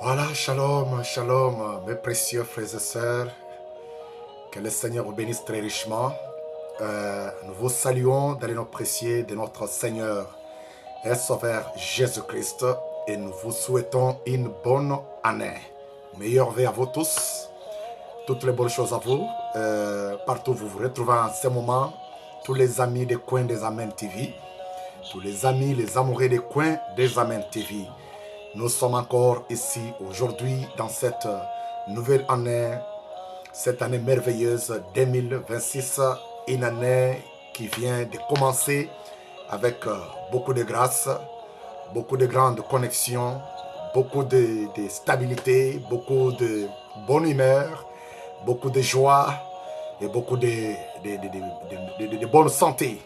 Voilà, shalom, shalom, mes précieux frères et sœurs. Que le Seigneur vous bénisse très richement. Nous vous saluons dans les noms précieux de notre Seigneur et Sauveur Jésus-Christ et nous vous souhaitons une bonne année. Meilleure vie à vous tous, toutes les bonnes choses à vous. Partout où vous vous retrouvez en ce moment, tous les amis des coins des Amen TV, tous les amis, les amoureux des coins des Amen TV. Nous sommes encore ici aujourd'hui dans cette nouvelle année, cette année merveilleuse 2026, une année qui vient de commencer avec beaucoup de grâce, beaucoup de grandes connexions, beaucoup de stabilité, beaucoup de bonne humeur, beaucoup de joie et beaucoup de bonne santé.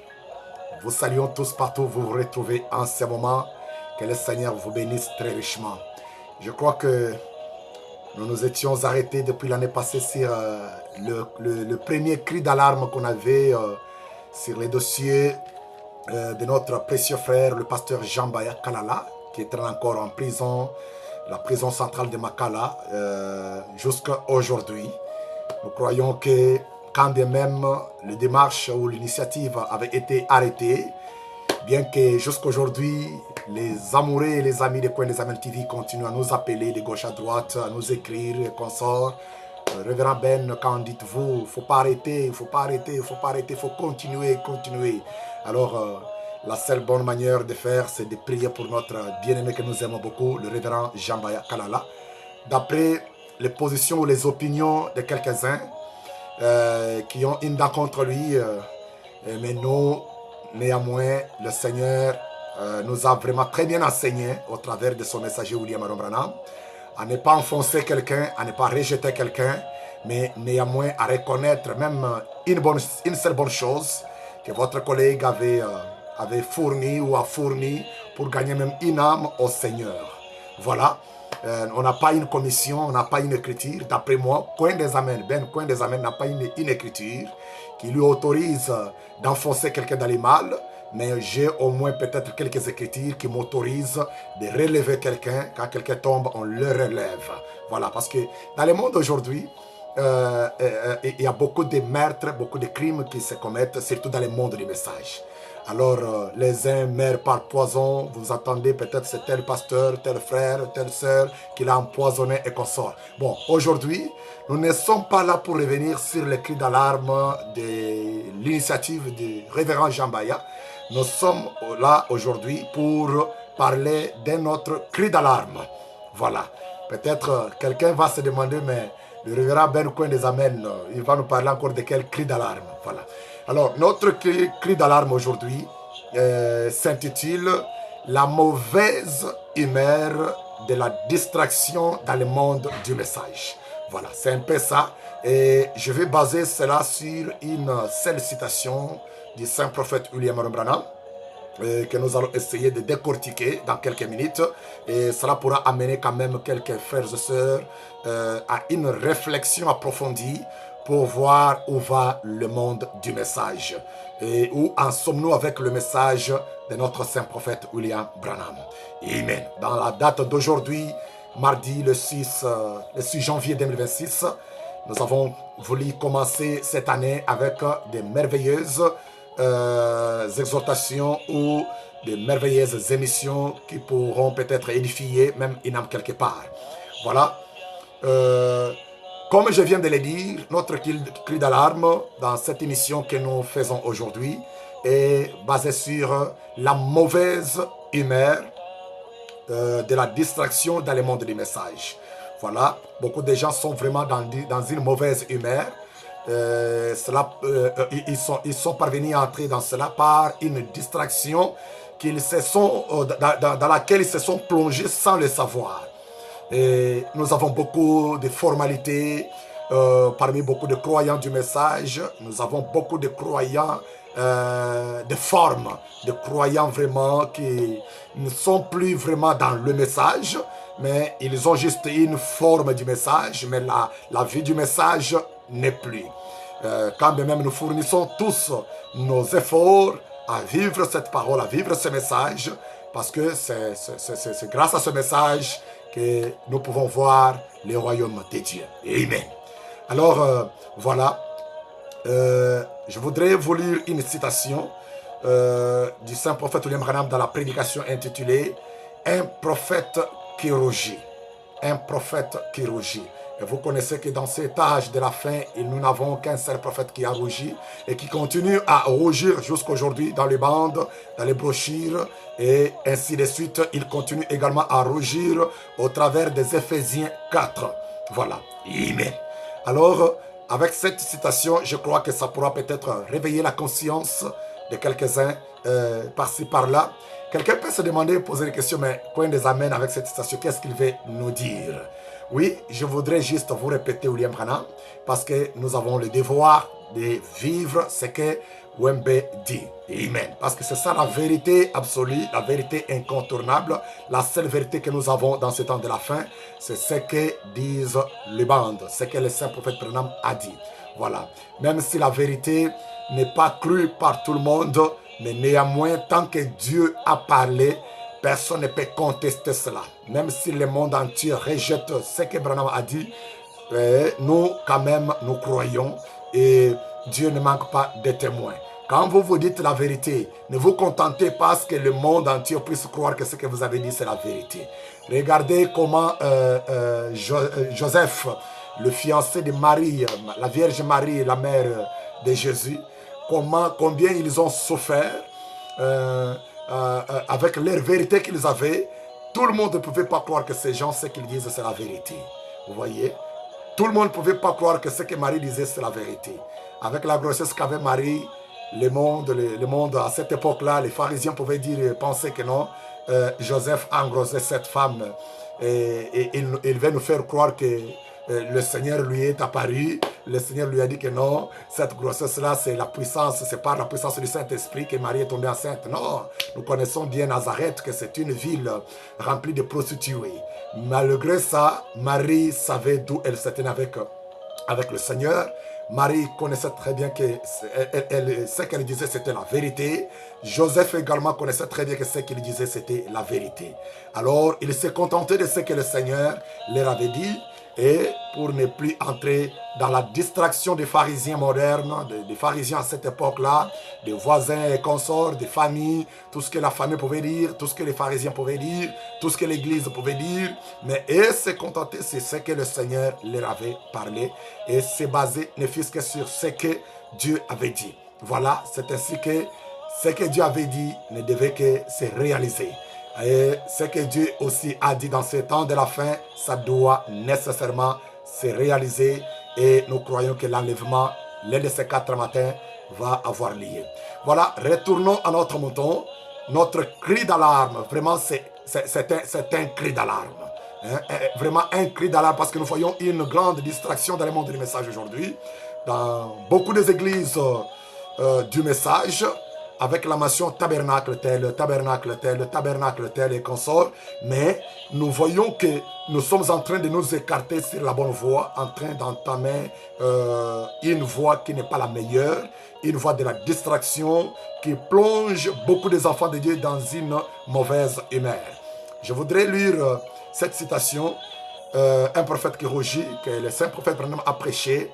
Vous saluons tous partout où vous vous retrouvez en ce moment. Que le Seigneur vous bénisse très richement. Je crois que nous nous étions arrêtés depuis l'année passée sur le premier cri d'alarme qu'on avait sur les dossiers de notre précieux frère, le pasteur Jean-Baya Kalala, qui est encore en prison, la prison centrale de Makala, jusqu'à aujourd'hui. Nous croyons que quand de même les démarches ou l'initiative avait été arrêtée, bien que jusqu'aujourd'hui, les amoureux et les amis des coins des Amen TV continuent à nous appeler de gauche à droite, à nous écrire et consorts. Révérend Ben, quand dites-vous, il ne faut pas arrêter, il ne faut pas arrêter, il ne faut pas arrêter, il faut continuer, continuer. Alors, la seule bonne manière de faire, c'est de prier pour notre bien-aimé que nous aimons beaucoup, le révérend Jean-Baya Kalala. D'après les positions ou les opinions de quelques-uns qui ont une dent contre lui, mais nous, néanmoins, le Seigneur nous a vraiment très bien enseigné au travers de son messager William Aron Branham à ne pas enfoncer quelqu'un, à ne pas rejeter quelqu'un, mais néanmoins à reconnaître même une seule bonne chose que votre collègue avait fourni ou a fourni pour gagner même une âme au Seigneur. Voilà. On n'a pas une commission, on n'a pas une écriture. D'après moi, Coin des Amen, Ben Coin des Amen n'a pas une écriture qui lui autorise d'enfoncer quelqu'un dans les mal, mais j'ai au moins peut-être quelques écritures qui m'autorisent de relever quelqu'un. Quand quelqu'un tombe, on le relève. Voilà, parce que dans le monde aujourd'hui, il y a beaucoup de meurtres, beaucoup de crimes qui se commettent, surtout dans le monde du message. Alors, les uns meurent par poison. Vous attendez peut-être c'est tel pasteur, tel frère, telle sœur qui l'a empoisonné et qu'on sort. Bon, aujourd'hui, nous ne sommes pas là pour revenir sur les cris d'alarme de l'initiative du révérend Jean-Baya. Nous sommes là aujourd'hui pour parler d'un autre cri d'alarme. Voilà. Peut-être quelqu'un va se demander, mais le révérend Ben Coin des Amen, il va nous parler encore de quel cri d'alarme. Voilà. Alors, notre cri d'alarme aujourd'hui s'intitule « La mauvaise humeur de la distraction dans le monde du message ». Voilà, c'est un peu ça. Et je vais baser cela sur une seule citation du saint prophète William Aron Branham que nous allons essayer de décortiquer dans quelques minutes. Et cela pourra amener quand même quelques frères et sœurs à une réflexion approfondie pour voir où va le monde du message et où en sommes-nous avec le message de notre saint prophète William Branham. Amen. Dans la date d'aujourd'hui, mardi le 6 janvier 2026, nous avons voulu commencer cette année avec des merveilleuses exhortations ou des merveilleuses émissions qui pourront peut-être édifier même une âme quelque part. Voilà. Comme je viens de le dire, notre cri d'alarme dans cette émission que nous faisons aujourd'hui est basé sur la mauvaise humeur de la distraction dans le monde du message. Voilà, beaucoup de gens sont vraiment dans une mauvaise humeur. Ils sont parvenus à entrer dans cela par une distraction dans laquelle ils se sont plongés sans le savoir. Et nous avons beaucoup de formalités parmi beaucoup de croyants du message. Nous avons beaucoup de croyants de forme, de croyants vraiment qui ne sont plus vraiment dans le message, mais ils ont juste une forme du message, mais la vie du message n'est plus. Quand même nous fournissons tous nos efforts à vivre cette parole, à vivre ce message, parce que c'est grâce à ce message que nous pouvons voir le royaume de Dieu. Amen. Alors, voilà, je voudrais vous lire une citation du saint prophète William Branham dans la prédication intitulée « Un prophète qui rougit ». Un prophète qui rougit. Et vous connaissez que dans cet âge de la fin, nous n'avons qu'un seul prophète qui a rougi et qui continue à rougir jusqu'aujourd'hui dans les bandes, dans les brochures et ainsi de suite. Il continue également à rougir au travers des Éphésiens 4. Voilà. Amen. Alors, avec cette citation, je crois que ça pourra peut-être réveiller la conscience de quelques-uns par-ci, par-là. Quelqu'un peut se demander, poser des questions, mais quoi nous amène avec cette citation? Qu'est-ce qu'il veut nous dire? Oui, je voudrais juste vous répéter William Branham, parce que nous avons le devoir de vivre ce que Wembe dit. Amen. Parce que c'est ça la vérité absolue, la vérité incontournable, la seule vérité que nous avons dans ce temps de la fin, c'est ce que disent les bandes, ce que le saint prophète Branham a dit. Voilà. Même si la vérité n'est pas crue par tout le monde, mais néanmoins, tant que Dieu a parlé, personne ne peut contester cela. Même si le monde entier rejette ce que Branham a dit, nous, quand même, nous croyons et Dieu ne manque pas de témoins. Quand vous vous dites la vérité, ne vous contentez pas que le monde entier puisse croire que ce que vous avez dit, c'est la vérité. Regardez comment Joseph, le fiancé de Marie, la Vierge Marie, la mère de Jésus, combien ils ont souffert avec leur vérité qu'ils avaient. Tout le monde ne pouvait pas croire que ces gens, ce qu'ils disent, c'est la vérité. Vous voyez? Tout le monde ne pouvait pas croire que ce que Marie disait, c'est la vérité. Avec la grossesse qu'avait Marie, le monde à cette époque-là, les pharisiens pouvaient penser que non, Joseph a engrossé cette femme et il veut nous faire croire que le Seigneur lui est apparu, le Seigneur lui a dit que non, cette grossesse-là, c'est la puissance, c'est par la puissance du Saint-Esprit que Marie est tombée enceinte. Non, nous connaissons bien Nazareth, que c'est une ville remplie de prostituées. Malgré ça, Marie savait d'où elle s'était avec le Seigneur. Marie connaissait très bien que ce qu'elle disait, c'était la vérité. Joseph également connaissait très bien que ce qu'il disait, c'était la vérité. Alors, il s'est contenté de ce que le Seigneur leur avait dit. Et pour ne plus entrer dans la distraction des pharisiens modernes, des pharisiens à cette époque-là, des voisins et consorts, des familles, tout ce que la famille pouvait dire, tout ce que les pharisiens pouvaient dire, tout ce que l'église pouvait dire. Mais eux se contentaient, c'est ce que le Seigneur leur avait parlé. Et c'est basé ne fût-ce que sur ce que Dieu avait dit. Voilà, c'est ainsi que ce que Dieu avait dit ne devait que se réaliser. Et ce que Dieu aussi a dit dans ce temps de la fin, ça doit nécessairement se réaliser. Et nous croyons que l'enlèvement, l'un de ces 4 matins, va avoir lieu. Voilà, retournons à notre mouton. Notre cri d'alarme, vraiment, c'est un cri d'alarme. Hein? Vraiment un cri d'alarme parce que nous voyons une grande distraction dans le monde du message aujourd'hui. Dans beaucoup des églises du message, avec la mention tabernacle tel, tabernacle tel, tabernacle tel et consorts. Mais nous voyons que nous sommes en train de nous écarter sur la bonne voie, en train d'entamer une voie qui n'est pas la meilleure, une voie de la distraction qui plonge beaucoup des enfants de Dieu dans une mauvaise humeur. Je voudrais lire cette citation, un prophète qui rougit, que le saint prophète Branham a prêché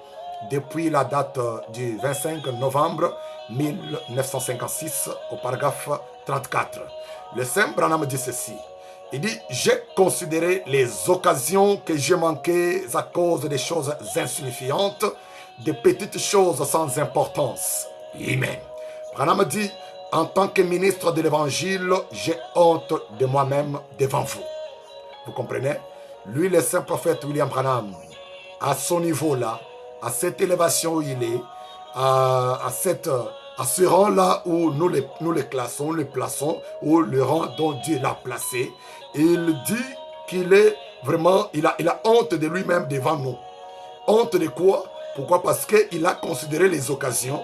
depuis la date du 25 novembre 1956 au paragraphe 34. Le saint Branham dit ceci. Il dit, j'ai considéré les occasions que j'ai manquées à cause des choses insignifiantes, des petites choses sans importance. Amen. Branham dit, en tant que ministre de l'évangile, j'ai honte de moi-même devant vous. Vous comprenez? Lui, le saint prophète William Branham, à son niveau-là, à cette élévation où il est, à ce rang-là où nous les classons, les plaçons, ou le rang dont Dieu l'a placé, il dit qu'il est vraiment, il a honte de lui-même devant nous. Honte de quoi? Pourquoi? Parce qu'il a considéré les occasions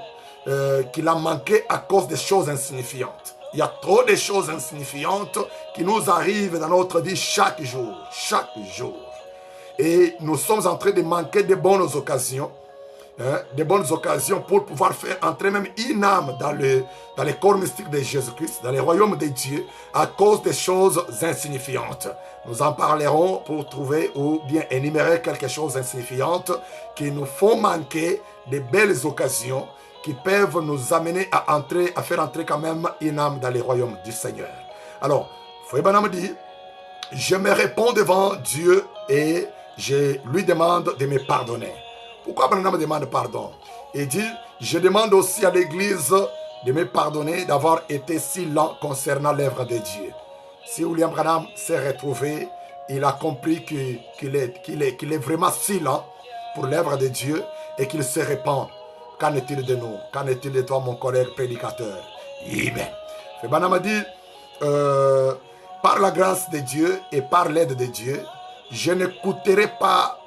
qu'il a manquées à cause des choses insignifiantes. Il y a trop de choses insignifiantes qui nous arrivent dans notre vie chaque jour. Chaque jour. Et nous sommes en train de manquer de bonnes occasions des bonnes occasions pour pouvoir faire entrer même une âme dans les corps mystiques de Jésus-Christ, dans les royaumes de Dieu, à cause des choses insignifiantes. Nous en parlerons pour trouver ou bien énumérer quelque chose d'insignifiante qui nous font manquer de belles occasions qui peuvent nous amener à faire entrer quand même une âme dans les royaumes du Seigneur. Alors, Frère Branham dit, je me réponds devant Dieu et je lui demande de me pardonner. Pourquoi Branham demande pardon? Il dit, je demande aussi à l'Église de me pardonner d'avoir été si lent concernant l'œuvre de Dieu. Si William Branham s'est retrouvé, il a compris qu'il est vraiment si lent pour l'œuvre de Dieu et qu'il se répand. Qu'en est-il de nous? Qu'en est-il de toi, mon collègue prédicateur? Amen. Frère Branham a dit, par la grâce de Dieu et par l'aide de Dieu, je n'écouterai pas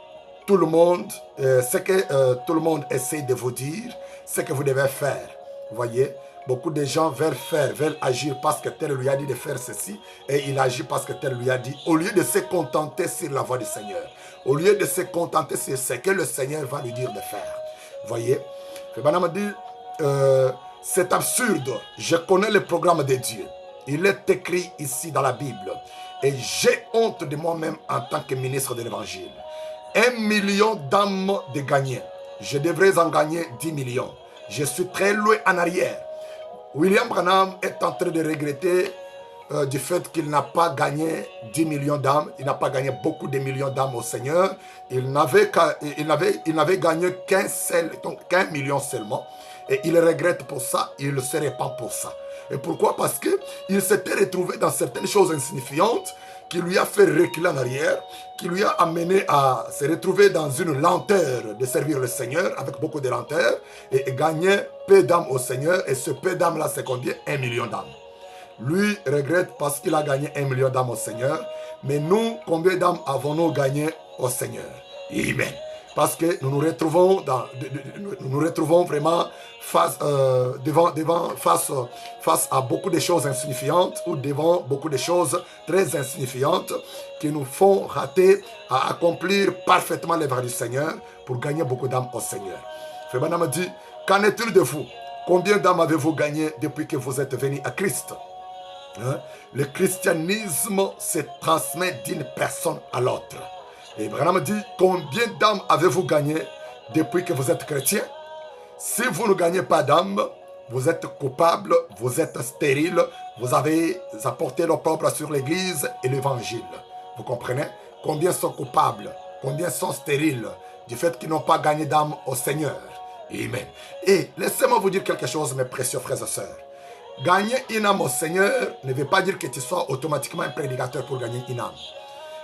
tout le monde, ce que tout le monde essaie de vous dire, ce que vous devez faire. Vous voyez, beaucoup de gens veulent agir parce que tel lui a dit de faire ceci, et il agit parce que tel lui a dit, au lieu de se contenter sur la voie du Seigneur, au lieu de se contenter sur ce que le Seigneur va lui dire de faire. Vous voyez, Branham dit, c'est absurde, je connais le programme de Dieu. Il est écrit ici dans la Bible, et j'ai honte de moi-même en tant que ministre de l'Évangile. 1 million d'âmes de gagner. Je devrais en gagner 10 millions. Je suis très loin en arrière. William Branham est en train de regretter du fait qu'il n'a pas gagné 10 millions d'âmes. Il n'a pas gagné beaucoup de millions d'âmes au Seigneur. Il n'avait gagné qu'un million seulement. Et il regrette pour ça. Il se répand pour ça. Et pourquoi? Parce qu'il s'était retrouvé dans certaines choses insignifiantes qui lui a fait reculer en arrière, qui lui a amené à se retrouver dans une lenteur de servir le Seigneur, avec beaucoup de lenteur, et gagner peu d'âmes au Seigneur. Et ce peu d'âmes-là, c'est combien? 1 million d'âmes. Lui regrette parce qu'il a gagné 1 million d'âmes au Seigneur. Mais nous, combien d'âmes avons-nous gagné au Seigneur? Amen. Parce que nous nous retrouvons vraiment face à beaucoup de choses insignifiantes ou devant beaucoup de choses très insignifiantes qui nous font rater à accomplir parfaitement l'œuvre du Seigneur pour gagner beaucoup d'âmes au Seigneur. Frère Branham dit, qu'en est-il de vous? Combien d'âmes avez-vous gagné depuis que vous êtes venus à Christ? Le christianisme se transmet d'une personne à l'autre. Et Branham dit, combien d'âmes avez-vous gagné depuis que vous êtes chrétien? Si vous ne gagnez pas d'âmes, vous êtes coupable, vous êtes stérile, vous avez apporté l'opprobre sur l'Église et l'Évangile. Vous comprenez? Combien sont coupables? Combien sont stériles du fait qu'ils n'ont pas gagné d'âmes au Seigneur? Amen. Et laissez-moi vous dire quelque chose, mes précieux frères et sœurs. Gagner une âme au Seigneur ne veut pas dire que tu sois automatiquement un prédicateur pour gagner une âme.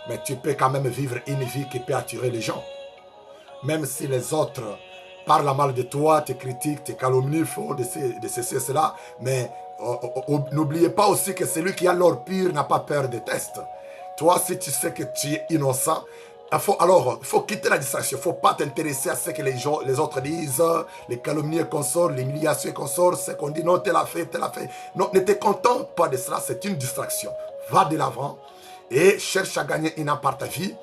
Mais tu peux quand même vivre une vie qui peut attirer les gens. Même si les autres parlent mal de toi, te critiquent, te calomnient, font de ceci et cela. Mais n'oubliez pas aussi que celui qui a l'or pur n'a pas peur des tests. Toi, si tu sais que tu es innocent, il faut quitter la distraction. Il ne faut pas t'intéresser à ce que les autres disent, les calomnies qu'on sort, l'humiliation qu'on sort, ce qu'on dit, non, tel a fait. Non, ne te contente pas de cela, c'est une distraction. Va de l'avant. Et cherche à gagner une âme par ta vie.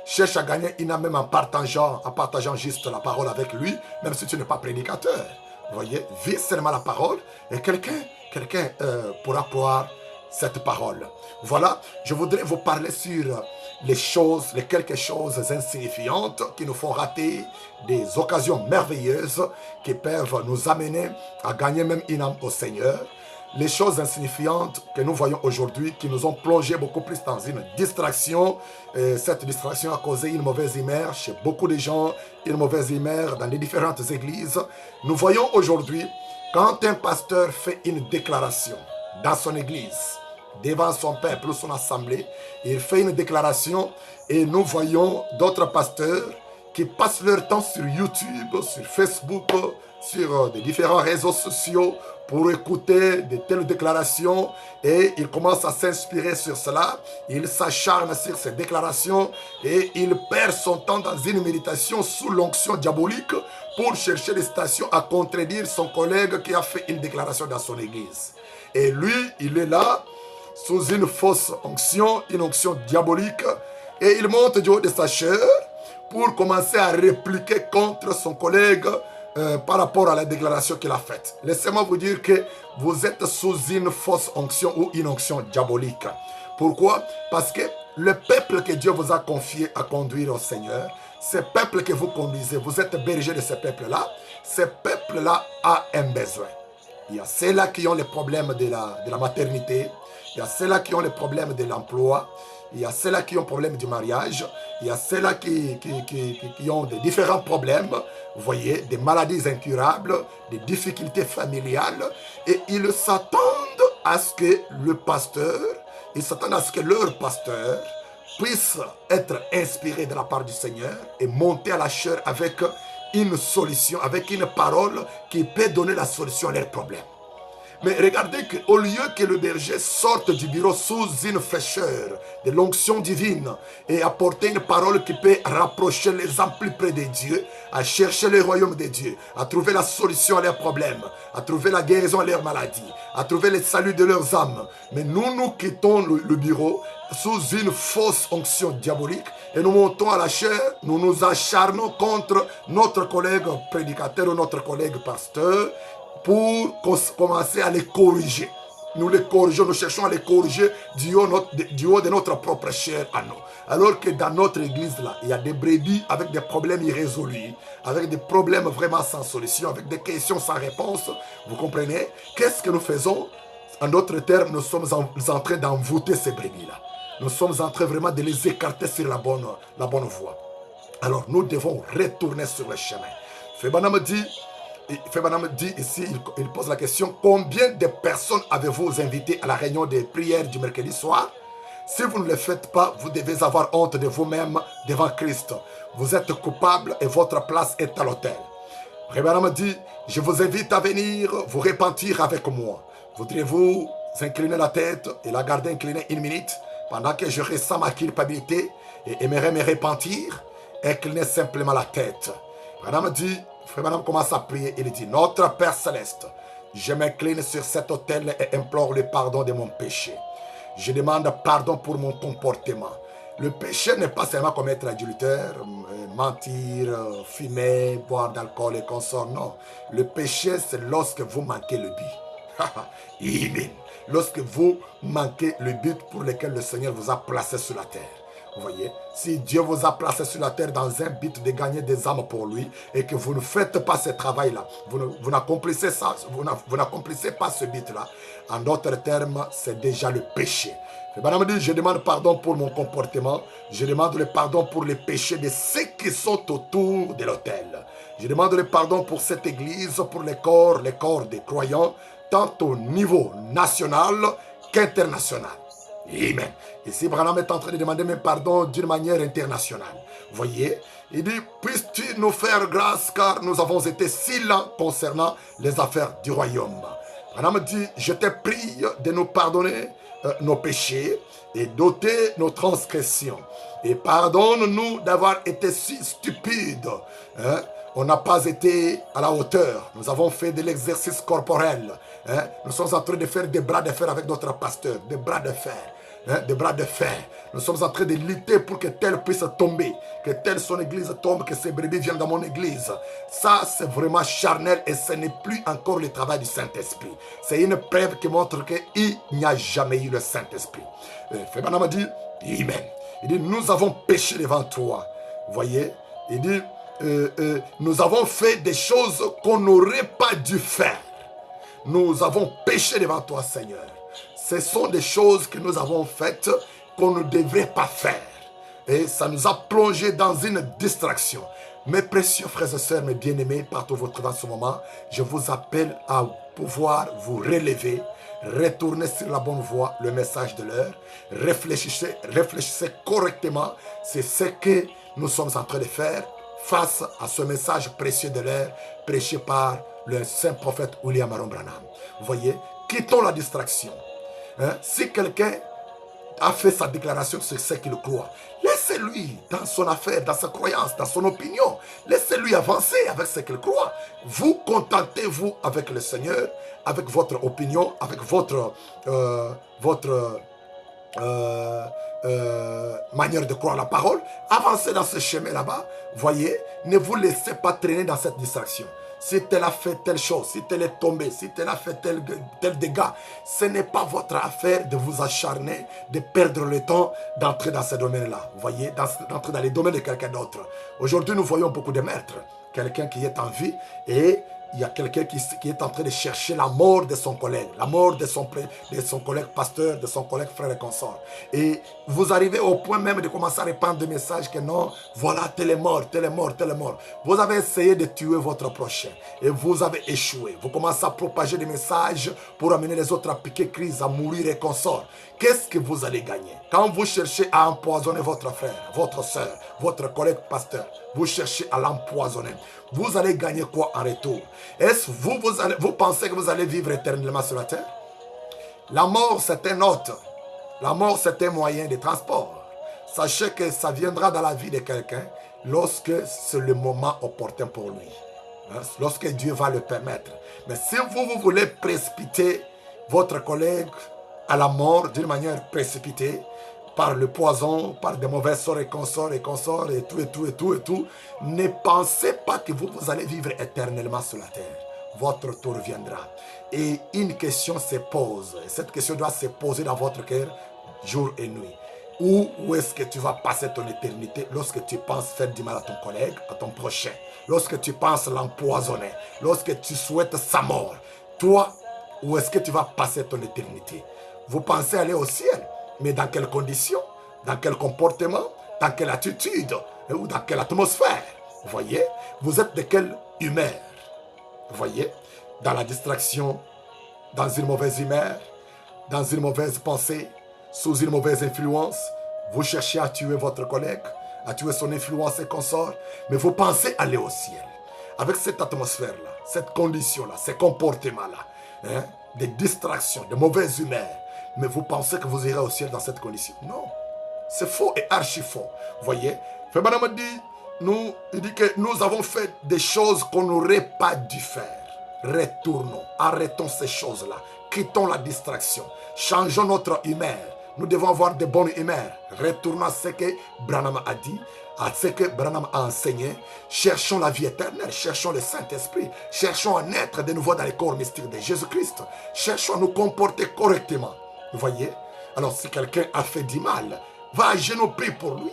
Cherche à gagner une âme même en partageant juste la parole avec lui, même si tu n'es pas prédicateur. Vous voyez, vis seulement la parole et quelqu'un pourra croire cette parole. Voilà, je voudrais vous parler sur les quelques choses insignifiantes qui nous font rater des occasions merveilleuses qui peuvent nous amener à gagner même une âme au Seigneur. Les choses insignifiantes que nous voyons aujourd'hui, qui nous ont plongé beaucoup plus dans une distraction. Et cette distraction a causé une mauvaise humeur chez beaucoup de gens, une mauvaise humeur dans les différentes églises. Nous voyons aujourd'hui, quand un pasteur fait une déclaration dans son église, devant son peuple ou son assemblée, il fait une déclaration et nous voyons d'autres pasteurs qui passent leur temps sur YouTube, sur Facebook, sur des différents réseaux sociaux pour écouter de telles déclarations et il commence à s'inspirer sur cela. Il s'acharne sur ces déclarations et il perd son temps dans une méditation sous l'onction diabolique pour chercher des citations à contredire son collègue qui a fait une déclaration dans son église. Et lui, il est là sous une fausse onction, une onction diabolique et il monte du haut de sa chair pour commencer à répliquer contre son collègue par rapport à la déclaration qu'il a faite. Laissez-moi vous dire que vous êtes sous une fausse onction ou une onction diabolique. Pourquoi? Parce que le peuple que Dieu vous a confié à conduire au Seigneur, ce peuple que vous conduisez, vous êtes berger de ce peuple-là, ce peuple-là a un besoin. Il y a ceux-là qui ont les problèmes de la maternité, il y a ceux-là qui ont les problèmes de l'emploi, il y a ceux-là qui ont problème du mariage, il y a ceux-là qui ont des différents problèmes, vous voyez, des maladies incurables, des difficultés familiales, et ils s'attendent à ce que le pasteur, ils s'attendent à ce que leur pasteur puisse être inspiré de la part du Seigneur et monter à la chair avec une solution, avec une parole qui peut donner la solution à leurs problèmes. Mais regardez qu'au lieu que le berger sorte du bureau sous une fraîcheur de l'onction divine et apporter une parole qui peut rapprocher les âmes plus près de Dieu, à chercher le royaume de Dieu, à trouver la solution à leurs problèmes, à trouver la guérison à leurs maladies, à trouver le salut de leurs âmes. Mais nous quittons le bureau sous une fausse onction diabolique et nous montons à la chair, nous nous acharnons contre notre collègue prédicateur ou notre collègue pasteur pour commencer à les corriger. Nous les corrigeons, nous cherchons à les corriger du haut de notre propre chair à nous. Alors que dans notre église, là, il y a des brebis avec des problèmes irrésolus, avec des problèmes vraiment sans solution, avec des questions sans réponse. Vous comprenez? Qu'est-ce que nous faisons? En d'autres termes, nous sommes en train d'envoûter ces brebis-là. Nous sommes en train vraiment de les écarter sur la bonne voie. Alors, nous devons retourner sur le chemin. Febanam dit ici, il pose la question, combien de personnes avez-vous invité à la réunion des prières du mercredi soir? Si vous ne le faites pas, vous devez avoir honte de vous-même devant Christ. Vous êtes coupable et votre place est à l'autel. Febanam dit, je vous invite à venir vous repentir avec moi. Voudriez-vous incliner la tête et la garder inclinée une minute pendant que je ressens ma culpabilité et aimerais me repentir? Inclinez simplement la tête. Madame dit, Frère Madame commence à prier. Il dit, notre Père Céleste, je m'incline sur cet autel et implore le pardon de mon péché. Je demande pardon pour mon comportement. Le péché n'est pas seulement commettre adultère, mentir, fumer, boire d'alcool et consorts. Non. Le péché, c'est lorsque vous manquez le but. Amen. Lorsque vous manquez le but pour lequel le Seigneur vous a placé sur la terre. Vous voyez, si Dieu vous a placé sur la terre dans un but de gagner des âmes pour lui et que vous ne faites pas ce travail-là, vous n'accomplissez pas ce but-là, en d'autres termes, c'est déjà le péché. Madame dit, je demande pardon pour mon comportement, je demande le pardon pour les péchés de ceux qui sont autour de l'autel. Je demande le pardon pour cette église, pour les corps des croyants, tant au niveau national qu'international. Amen. Ici, Branham est en train de demander mes pardons d'une manière internationale. Vous voyez, il dit, puisses-tu nous faire grâce car nous avons été si lents concernant les affaires du royaume. Branham dit, je te prie de nous pardonner nos péchés et d'ôter nos transgressions. Et pardonne-nous d'avoir été si stupides. On n'a pas été à la hauteur. Nous avons fait de l'exercice corporel. Nous sommes en train de faire des bras de fer avec notre pasteur. Des bras de fer. Des bras de fer. Nous sommes en train de lutter pour que tel puisse tomber. Que telle son église tombe. Que ces brebis viennent dans mon église. Ça, c'est vraiment charnel. Et ce n'est plus encore le travail du Saint-Esprit. C'est une preuve qui montre qu'il n'y a jamais eu le Saint-Esprit. Fébanam dit, Amen. Il dit, nous avons péché devant toi. Vous voyez? Il dit, nous avons fait des choses qu'on n'aurait pas dû faire. Nous avons péché devant toi, Seigneur. Ce sont des choses que nous avons faites qu'on ne devrait pas faire. Et ça nous a plongé dans une distraction. Mes précieux frères et sœurs, mes bien-aimés, partout où vous trouvez en ce moment, je vous appelle à pouvoir vous relever, retourner sur la bonne voie, le message de l'heure. Réfléchissez correctement. C'est ce que nous sommes en train de faire face à ce message précieux de l'heure prêché par le saint prophète William Aaron Branham. Vous voyez, quittons la distraction. Si quelqu'un a fait sa déclaration sur ce qu'il croit, laissez-lui dans son affaire, dans sa croyance, dans son opinion. Laissez-lui avancer avec ce qu'il croit. Vous contentez-vous avec le Seigneur, avec votre opinion, avec votre manière de croire la parole, avancez dans ce chemin là-bas, voyez, ne vous laissez pas traîner dans cette distraction. Si tel a fait telle chose, si tel est tombé, si tel a fait tel dégât, ce n'est pas votre affaire de vous acharner, de perdre le temps d'entrer dans ce domaine-là. Vous voyez, d'entrer dans les domaines de quelqu'un d'autre. Aujourd'hui, nous voyons beaucoup de meurtres. Quelqu'un qui est en vie et il y a quelqu'un qui est en train de chercher la mort de son collègue, la mort de son collègue pasteur, de son collègue frère et consort. Et vous arrivez au point même de commencer à répandre des messages que non, voilà, tel est mort, tel est mort, tel est mort. Vous avez essayé de tuer votre prochain et vous avez échoué. Vous commencez à propager des messages pour amener les autres à piquer crise, à mourir et consort. Qu'est-ce que vous allez gagner? Quand vous cherchez à empoisonner votre frère, votre soeur, votre collègue pasteur, vous cherchez à l'empoisonner. Vous allez gagner quoi en retour? Est-ce que vous pensez que vous allez vivre éternellement sur la terre? La mort, c'est un hôte. La mort, c'est un moyen de transport. Sachez que ça viendra dans la vie de quelqu'un lorsque c'est le moment opportun pour lui. Lorsque Dieu va le permettre. Mais si vous voulez précipiter votre collègue à la mort d'une manière précipitée, par le poison, par des mauvais sorts et consorts et tout, ne pensez pas que vous allez vivre éternellement sur la terre. Votre tour viendra. Et une question se pose. Et cette question doit se poser dans votre cœur jour et nuit. Où est-ce que tu vas passer ton éternité lorsque tu penses faire du mal à ton collègue, à ton prochain? Lorsque tu penses l'empoisonner, lorsque tu souhaites sa mort, toi, où est-ce que tu vas passer ton éternité? Vous pensez aller au ciel? Mais dans quelles conditions? Dans quel comportement? Dans quelle attitude? Ou dans quelle atmosphère? Vous voyez? Vous êtes de quelle humeur? Vous voyez? Dans la distraction, dans une mauvaise humeur, dans une mauvaise pensée, sous une mauvaise influence. Vous cherchez à tuer votre collègue, à tuer son influence et consort, mais vous pensez aller au ciel. Avec cette atmosphère-là, cette condition-là, ces comportements-là, hein, des distractions, de mauvaises humeurs, mais vous pensez que vous irez au ciel dans cette condition? Non. C'est faux et archi faux. Vous voyez? Fébana il dit que nous avons fait des choses qu'on n'aurait pas dû faire. Retournons, arrêtons ces choses-là. Quittons la distraction. Changeons notre humeur. Nous devons avoir de bonnes humeurs. Retournons à ce que Branham a dit, à ce que Branham a enseigné. Cherchons la vie éternelle, cherchons le Saint-Esprit, cherchons à naître de nouveau dans les corps mystiques de Jésus-Christ. Cherchons à nous comporter correctement. Vous voyez? Alors si quelqu'un a fait du mal, va à genoux, prie pour lui.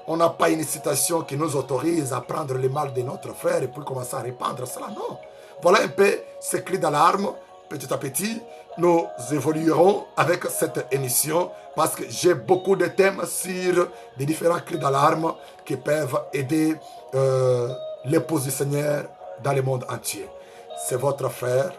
On n'a pas une citation qui nous autorise à prendre le mal de notre frère et puis commencer à répandre cela. Non. Voilà un peu ce cri d'alarme. Petit à petit, nous évoluerons avec cette émission parce que j'ai beaucoup de thèmes sur les différents cris d'alarme qui peuvent aider l'épouse du Seigneur dans le monde entier. C'est votre frère